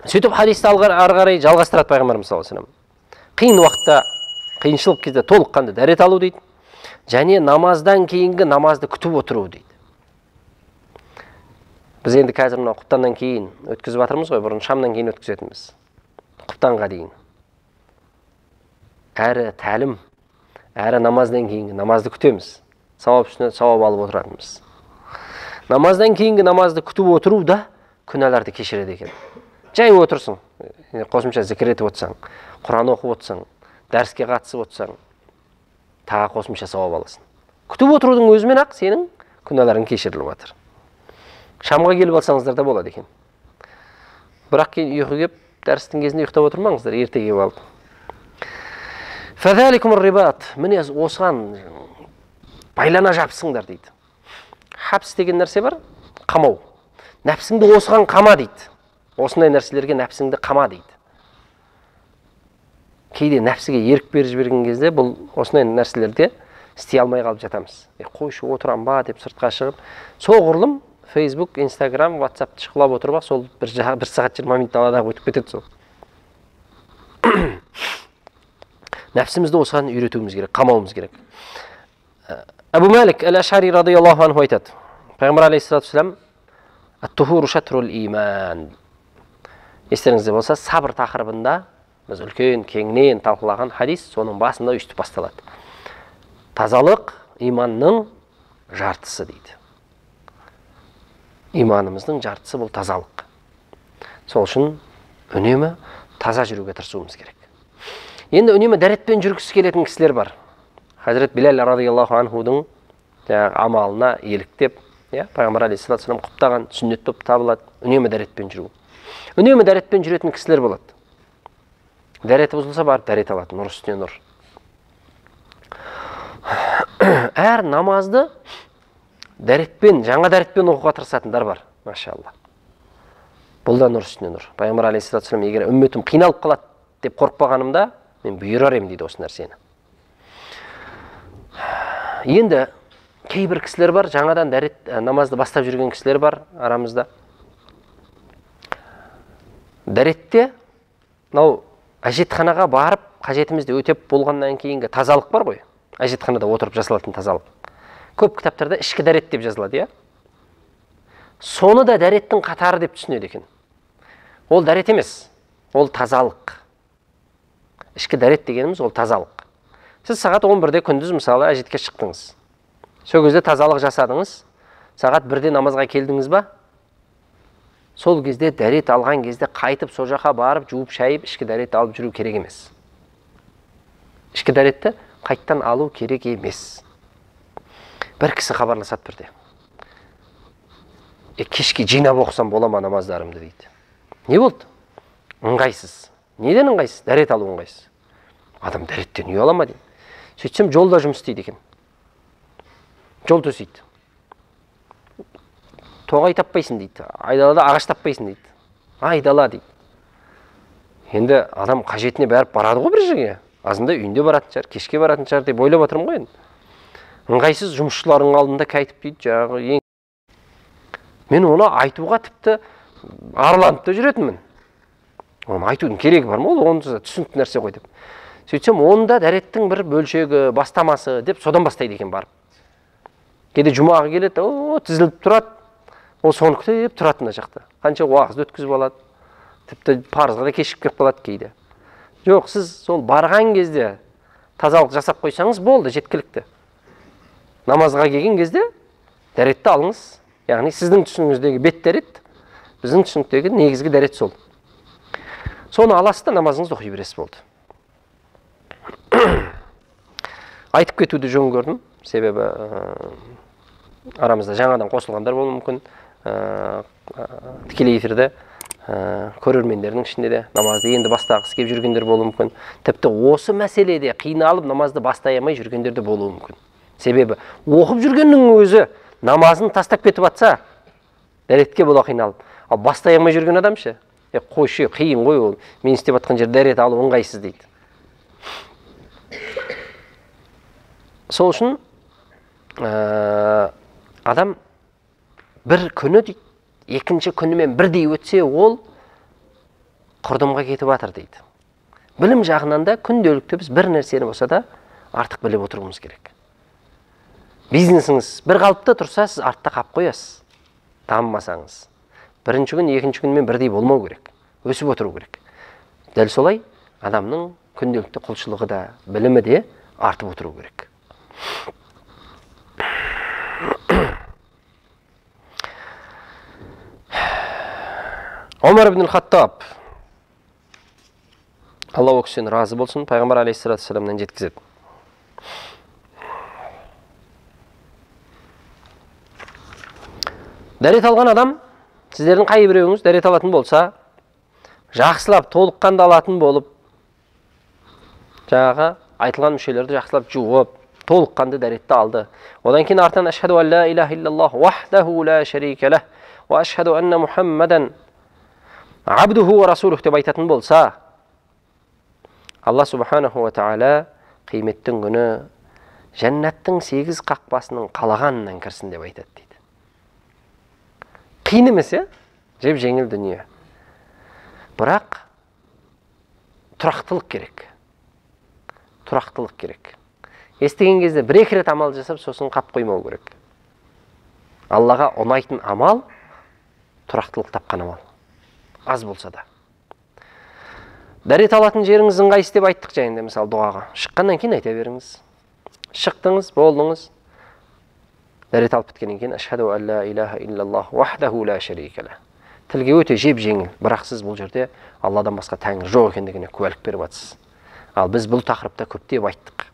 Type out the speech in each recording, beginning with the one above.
Сөйтіп хадисті ары қарай жалғастырады пайғамбарымыз саллаллаху алейхи вассалам. Қиын уақытта, қиыншылық кезде толыққанды дәрет алу дейді. Және намаздан кейінгі намазды күтіп отыру дейді. Біз енді қазір мына құптаннан кейін өткізіп жатырмыз ғой, бұрын шамнан кейін өткізетінбіз. Құптанға дейін. Әрі тәлім, әрі намаздан кейінгі намазды күтеміз. Сауап үстіне сауап алып отыратынбыз. Намаздан кейінгі намазды күтіп отыру да күнәларды кешіреді екен. Жай отырсың, қосымша зікір етіп отырсаң, Құран оқып отырсаң, дәріске қатысып отырсаң, тағы қосымша сауап аласың. Күтіп отырудың өзімен ақ сенің күнәларың кешіріліп жатыр. Шамға келіп алсаңыздар да болады екен. Бірақ кейін ұйқы келіп, дәрістің кезінде ұйықтап отырмаңыздар, ерте келіп алып. Фазаликумур рибат, міне осыған байлана жапсыңдар дейді. Хабс деген нәрсе бар, қамау. Нәпсіңді осыған қама дейді. Осындай нәрселерге нәпсіңді қама дейді. Кейде нәпсіге ерік беріп жіберген кезде бұл осындай нәрселерде істей алмай қалып жатамыз. Қойшы отырам ба деп сыртқа шығып, соғұрлым Facebook, Instagram, WhatsApp шықылап отырып, сол 1 сағат 20 минут далада өтіп кетеді сол. Нәпсімізді осыған үйретуіміз керек, қамауымыз керек. Абу Малик әл-Ашари радияллаху анху айтады. Пайғамбар алейхиссалату вассалам ат-тухуру шатрул иман. Естеріңізде болса, сабыр тақырыбында біз үлкен кеңінен талқылаған хадис соның басында үстіп басталады. Тазалық иманның жартысы дейді. Иманымыздың жартысы бұл тазалық. Сол үшін үнемі таза жүруге тырысуымыз керек. Енді үнемі дәретпен жүргісі келетін кісілер бар. Хазірет Билал радияллаху анхудың амалына еліктеп, пайғамбар алейхиссалату вассалам құптаған сүннет болып табылады, үнемі дәретпен жүру. Үнемі дәретпен жүретін кісілер болады. Дәреті бұзылса барып дәрет алады, нұр үстіне нұр. Әр намазды дәретпен, жаңа дәретпен оқуға тырысатындар бар, машалла. Бұл да нұр үстіне нұр. Пайғамбар алейхиссалату вассалам егер үмметім қиналып қалады деп қорықпағанымда, мен бұйырар ем дейді осы нәрсені. Енді кейбір кісілер бар, жаңадан дәрет намазды бастап жүрген кісілер бар арамызда. Дәретте, әжетханаға барып, қажетімізді өтеп болғаннан кейінгі тазалық бар ғой. Әжетханада отырып жасалатын тазалық. Көп кітаптарда ішкі дәрет деп жазылады, Соны да дәреттің қатары деп түсінеді екен. Ол дәрет емес, ол тазалық. Ішкі дәрет дегеніміз ол тазалық. Сіз сағат 11-де күндіз мысалы әжетке шықтыңыз. Сол кезде тазалық жасадыңыз. Сағат 1-де намазға келдіңіз ба? Сол кезде дәрет алған кезде қайтып сол жаққа барып, жуып шайып, ішкі дәрет алып жүру керек емес. Ішкі дәретті қайттан алу керек емес. Бір кісі хабарласады бірде. Кешке жинап оқысам бола ма намаздарымды дейді. Не болды? Ыңғайсыз. Неден ыңғайсыз? Дәрет алу ыңғайсыз. Адам дәреттен үй ала ма дейді. Сөйтсем жолда жұмыс істейді екен. Жол төсейді. Тоғай таппайсың дейді. Айдалада ағаш таппайсың дейді. Айдала дейді. Енді адам қажетіне бәріп барады ғой бір жерге. Азында үйінде баратын шығар, кешке баратын шығар деп ойлап отырмын ғой енді. Ыңғайсыз жұмысшылардың алдында кайтып дейді, мен оны айтуға тіпті арланып та жүретінмін. Оны айтудың керегі бар ма? Ол онда түсінікті нәрсе ғой деп. Сөйтсем, онда дәреттің бір бөлшегі, бастамасы деп содан бастайды екен барып. Кейде жұмаға келеді, тізіліп тұрады. Ол соны күтіп тұрады мына жақта. Қанша уақытты өткізіп алады. Тіпті парызға да кешігіп кетіп қалады кейде. Жоқ, сіз сол барған кезде тазалық жасап қойсаңыз болды, жеткілікті. Намазға келген кезде дәретті алыңыз. Яғни сіздің түсінігіңіздегі бет дәрет, біздің түсініктегі негізгі дәрет сол. Соны аласыз да намазыңызды оқи бересіз болды. Айтып кетуді жөн көрдім. Себебі арамызда жаңадан қосылғандар болуы мүмкін. Тікелей эфирде көрермендердің ішінде де намазды енді бастағысы келіп жүргендер болуы мүмкін. Тіпті осы мәселеде қиналып намазды бастай алмай жүргендер де болуы мүмкін. Себебі оқып жүргеннің өзі намазын тастап кетіп атса, дәретке бола қиналып. Ал бастай алмай жүрген адам ше, қойшы, қиын ғой ол. Мен істеп атқан жер дәрет алу ыңғайсыз дейді. Сол үшін адам бір күні дейді, екінші күнімен бірдей өтсе, ол құрдымға кетіп жатыр дейді. Білім жағынан да күнделікті біз бір нәрсені болса да артық біліп отыруымыз керек. Бизнесіңіз бір қалыпта тұрса, сіз артта қалып қоясыз. Дамымасаңыз. Бірінші күн, екінші күнмен бірдей болмау керек. Өсіп отыру керек. Дәл солай адамның күнделікті құлшылығы да, білімі де артып отыру керек. Омар ибн Хаттаб, Алла ол кісіден разы болсын, пайғамбар алейхиссалату вассаламнан жеткізеді. Дәрет алған адам, сіздердің қай біреуіңіз дәрет алатын болса, жақсылап, толыққанды алатын болып, жаңағы айтылған мүшелерді жақсылап жуып, толыққанды дәретті алды. Одан кейін артынан ашхаду ан ла илаха иллаллах вахдаху ла шарика лах ва ашхаду анна Мухаммадан абдуху ва расулух деп айтатын болса, Алла субханаху ва тағала қияметтің күні жәннаттың 8 қақпасының қалағанынан кірсін деп айтады дейді. Қиын емес, жеп жеңіл дүние. Бірақ тұрақтылық керек. Тұрақтылық керек. Естіген кезде бір-екі рет амал жасап, сосын қап қоймау керек. Аллаға ұнайтын амал тұрақтылық тапқан амал. Аз болса да. Дәрет алатын жеріңіз ыңғайсыз деп айттық жайында, мысалы дұғаға. Шыққаннан кейін айта беріңіз. Шықтыңыз, болдыңыз. Дәрет алып біткеннен кейін ашхаду ан ла илаха иллаллах вахдаху ла шарика лах. Тілге өте жеп жеңіл, бірақ сіз бұл жерде Алладан басқа тәңір жоқ екендігіне куәлік беріп жатсыз. Ал біз бұл тақырыпта көптеп айттық.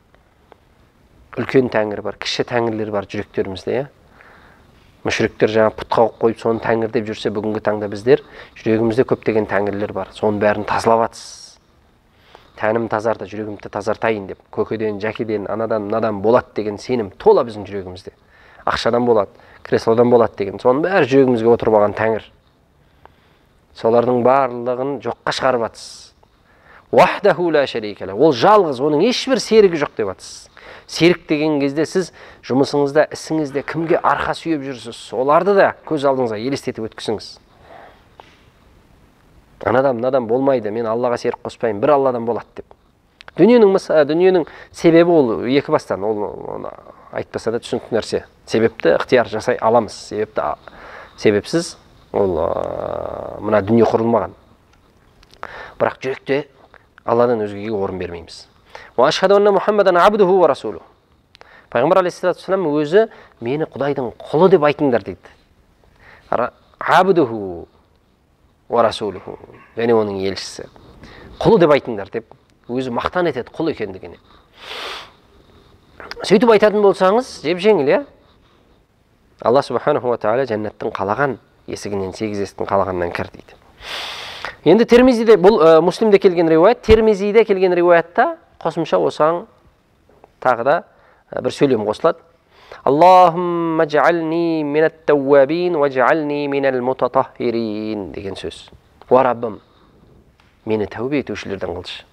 Үлкен тәңір бар, кіші тәңірлер бар жүректерімізде, мүшіріктер жаңа пұтқа қойып соны тәңір деп жүрсе, бүгінгі таңда біздер жүрегімізде көптеген тәңірлер бар. Соның бәрін тазалап жатсыз. Тәнім тазарды, жүрегімді тазартайын деп, көкеден, жәкеден, анадан, мынадан болады деген сенім тола біздің жүрегімізде. Ақшадан болады, креслодан болады деген. Соның бәрі жүрегімізге отырып алған тәңір. Солардың барлығын жоққа шығарып жатсыз. Вахдаху ла шарика лах. Ол жалғыз, оның ешбір серігі жоқ деп жатсыз. Серік деген кезде сіз жұмысыңызда, ісіңізде кімге арқа сүйеп жүрсіз, соларды да көз алдыңызға елестетіп өткізіңіз. Анадан, мынадан болмайды, мен Аллаға серік қоспаймын, бір Алладан болады деп. Дүниенің себебі ол екі бастан, ол айтпаса да түсінікті нәрсе. Себепті ықтияр жасай аламыз. Себепсіз ол мына дүние құрылмаған. Бірақ жүректе Алладан өзгеге орын бермейміз. Ва ашхаду анна Мухаммадан абдуху ва расулух. Пайғамбар алейхиссалату вассалам өзі мені Құдайдың құлы деп айтыңдар дейді. Абдуху ва расулуху, және оның елшісі. Құлы деп айтыңдар деп өзі мақтан етеді құл екендігіне. Сөйтіп айтатын болсаңыз, жеп жеңіл, Алла субханаху ва тағала жәннаттың қалаған есігінен, 8 есіктің қалағаннан кір дейді. Енді Термизиде, бұл Муслимде келген риуаят, Термизиде келген риуаятта қосымша осаң тағы да бір сөйлем қосылады. Аллахумма жa'ални минат тауабин ва жa'ални минал мутатаххирин деген сөз. О Раббым, мені тәубе етушілерден қылшы.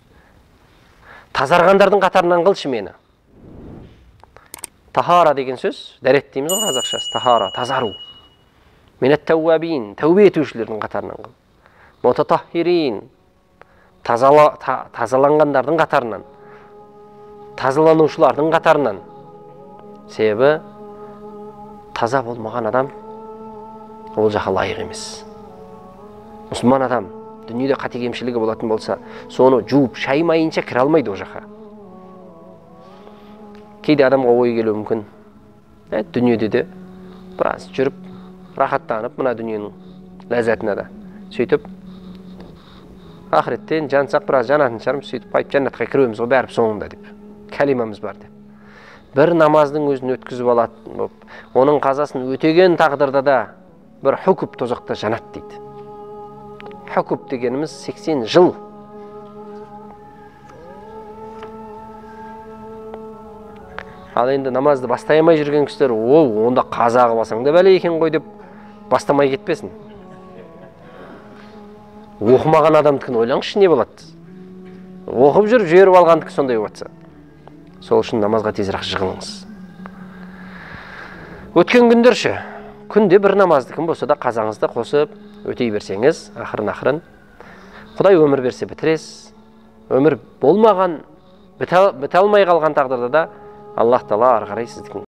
Тазарғандардың қатарынан қылшы мені. Тахара деген сөз, дәрет дейміз ғой қазақшасы, тахара, тазару. Минат тауабин, тәубе етушілердің қатарынан қыл. Мутатаххирин, тазаланғандардың қатарынан, тазаланушылардың қатарынан. Себебі таза болмаған адам ол жаққа лайық емес. Мұсылман адам дүниеде қате кемшілігі болатын болса, соны жуып шаймайынша кіре алмайды о жаққа. Кейде адамға ой келуі мүмкін. Дүниеде де біраз жүріп, рахаттанып, мына дүниенің ләззатына да сөйтіп, ақыреттен жансақ біраз жанатын шығармыз, сөйтіп айтып жәннатқа кіреміз ғой бәрі соңында деп. Кәлимамыз бар деп. Бір намаздың өзін өткізіп алатын болып, оның қазасын өтеген тағдырда да бір хукуп тозақта жанат дейді. Хукуп дегеніміз 80 жыл. Ал енді намазды бастай алмай жүрген кісілер, онда қаза қылсаң да бәле екен ғой деп бастамай кетпесін. Оқымаған адамдікін ойлаңызшы не болады? Оқып жүріп жіберіп алғандікі сондай болса. Сол үшін намазға тезірек жығылыңыз. Өткен күндерше, күнде бір намазды кім болса да қазаңызды қосып өтей берсеңіз, ақырын Құдай өмір берсе бітіресіз. Өмір болмаған, біте алмай қалған тағдырда да Аллах Тағала ары қарай сіздікін